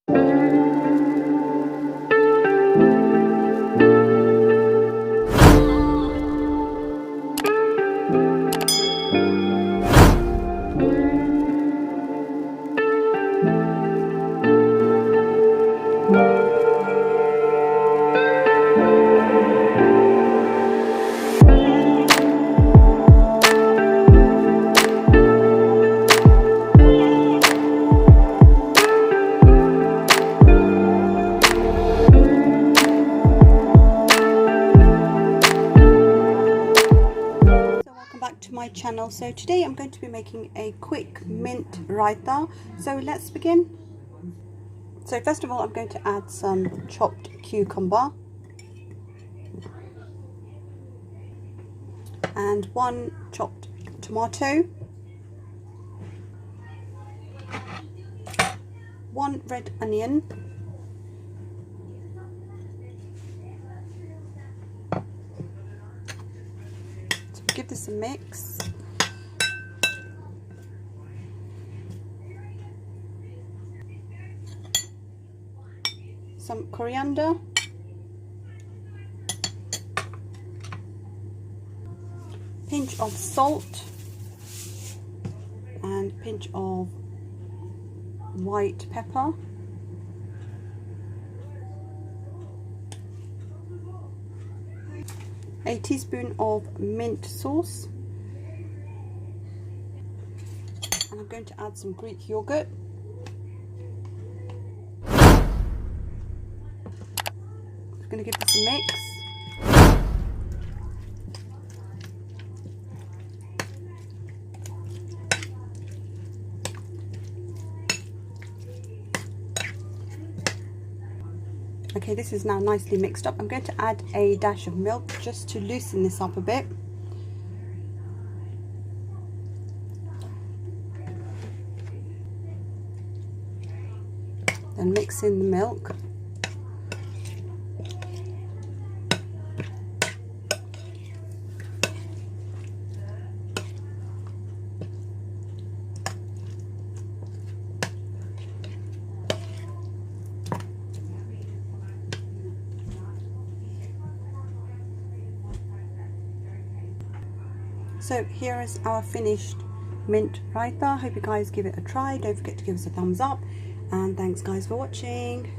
To my channel. So today I'm going to be making a quick mint raita. So let's begin. So first of all, I'm going to add some chopped cucumber and one chopped tomato, one red onion, give this a mix. Some coriander, pinch of salt, and pinch of white pepper. A teaspoon of mint sauce, and I'm going to add some Greek yogurt. I'm going to give this a mix. Okay, this is now nicely mixed up. I'm going to add a dash of milk just to loosen this up a bit. Then mix in the milk. So here is our finished mint raita. Hope you guys give it a try. Don't forget to give us a thumbs up, and thanks guys for watching.